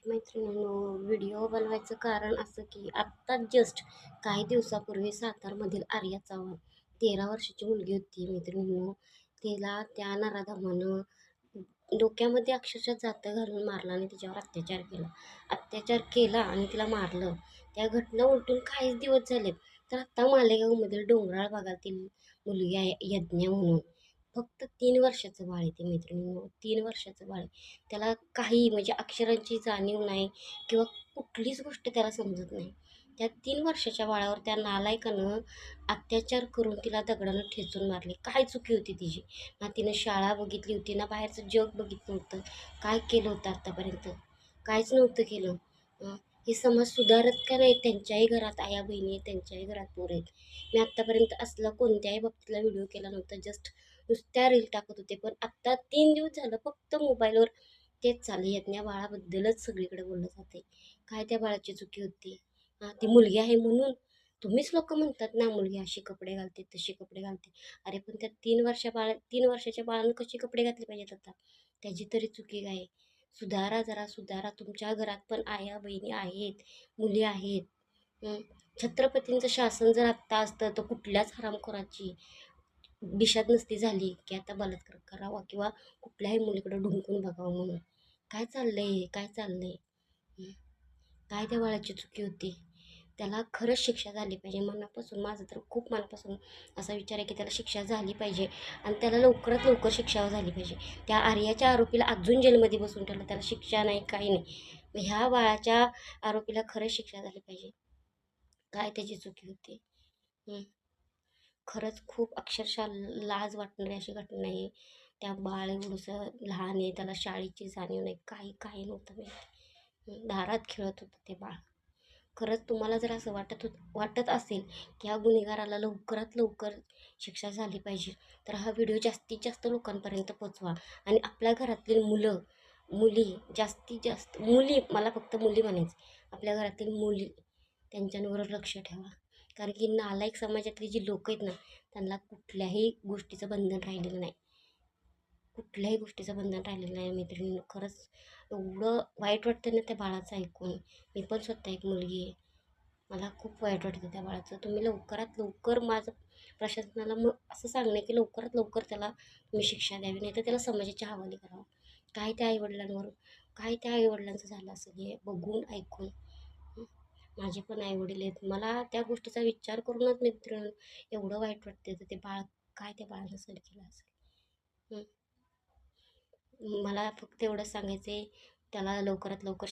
मैत्रिणींनो, व्हिडिओ बनवायचं कारण असं की आत्ताच जस्ट काही दिवसापूर्वी सातारमधील आर्या चव्हाण 13 वर्षाची मुलगी होती मैत्रिणींनो. तिला त्या नराधमानं डोक्यामध्ये अक्षरशः जातं घालून मारलं आणि तिच्यावर अत्याचार केला आणि तिला मारलं. त्या घटना उलटून काहीच दिवस झालेत. तर आत्ता मालेगावमधील डोंगराळ भागातील मुलगी आहे यज्ञा म्हणून. फक्त 3 वर्षाचं बाळ आहे ते मैत्रिणींनो, 3 वर्षाचं बाळ आहे. त्याला काही म्हणजे अक्षरांची जाणीव नाही किंवा कुठलीच गोष्ट त्याला समजत नाही. त्या 3 वर्षाच्या बाळावर त्या नालायकानं अत्याचार करून तिला दगडानं ठेचून मारले. काय चुकी होती तिची? ना तिनं शाळा बघितली होती, ना बाहेरचं जग बघितलं होतं. काय केलं होतं आत्तापर्यंत? काहीच नव्हतं केलं. अं, हे समाज सुधारत का नाही? त्यांच्याही घरात आया बहिणी आहेत, त्यांच्याही घरात पोरं आहेत. मी आत्तापर्यंत असला कोणत्याही बाबतीतला व्हिडिओ केला नव्हता. जस्ट नुसत्या रील टाकत होते. पण आत्ता 3 दिवस झालं फक्त मोबाईलवर तेच चालू आहे. यज्ञा बाळाबद्दलच सगळीकडे बोललं जाते. काय त्या बाळाची चुकी होती? हां, ती मुलगी आहे म्हणून तुम्हीच लोकं म्हणतात ना, मुलगी अशी कपडे घालते, तशी कपडे घालते. अरे पण त्या 3 वर्षाच्या बाळानं कसे कपडे घातले पाहिजेत आता? त्याची तरी चुकी काय? सुधारा जरा सुधारा. तुमच्या घरात पण आया बहिणी आहेत, मुली आहेत. हं. छत्रपतींचं शासन जर आत्ता असतं तर कुठल्याच हरामखोराची दिशात नसती झाली, की आता बलात्कार करावा किंवा कुठल्याही मुलीकडे ढुंकून बघावं म्हणून. काय चाललंय हे? काय चाललंय? हं. काय त्या बाळाची चुकी होती? त्याला खरंच शिक्षा झाली पाहिजे. मनापासून माझं तर खूप मनापासून असा विचार आहे, की त्याला शिक्षा झाली पाहिजे आणि त्याला लवकरात लवकर शिक्षा झाली पाहिजे. त्या आर्याच्या आरोपीला अजून जेलमध्ये बसवून ठेवलं. त्याला शिक्षा नाही, काही नाही. मग ह्या बाळाच्या आरोपीला खरंच शिक्षा झाली पाहिजे. काय त्याची चुकी होती? हं. खरंच खूप अक्षरशः लाज वाटणारी अशी घटना आहे. त्या बाळ एवढंसं लहान आहे, त्याला शाळेची जाणीव नाही, काही नव्हतं माहिती. दारात खेळत होतं ते बाळ. खरंच तुम्हाला जर असं वाटत असेल, की ह्या गुन्हेगाराला लवकरात लवकर शिक्षा झाली पाहिजे, तर हा व्हिडिओ जास्तीत जास्त लोकांपर्यंत पोहोचवा आणि आपल्या घरातील मुलं, मुली जास्तीत जास्त मुली, मला फक्त मुली म्हणायचं. आपल्या घरातील मुली त्यांच्यावर लक्ष ठेवा. कारण की नालायक समाजातली जी लोकं आहेत ना, त्यांना कुठल्याही गोष्टीचं बंधन राहिलेलं नाही. कुठल्याही गोष्टीचं बंधन राहिलेलं नाही मैत्रिणींनो. खरंच एवढं वाईट वाटतं ना त्या बाळाचं ऐकून. मी पण स्वतः एक मुलगी आहे. मला खूप वाईट वाटतं त्या बाळाचं. तुम्ही लवकरात लवकर माझं प्रशासनाला मग असं सांगणं आहे, की लवकरात लवकर त्याला तुम्ही शिक्षा द्यावी, नाहीतर त्याला समाजाच्या हवाली करावं. काय त्या आई-वडिलांवर काय त्या आई-वडिलांचं झालं असेल हे बघून, ऐकून. हं. माझे पण आई-वडील आहेत. मला त्या गोष्टीचा विचार करूनच मित्रांनो एवढं वाईट वाटतं. तर ते बाळ काय त्या बाळानं सहन केलं असेल. हं. मला फक्त एवढंच सांगायचं आहे, त्याला लवकरात लवकर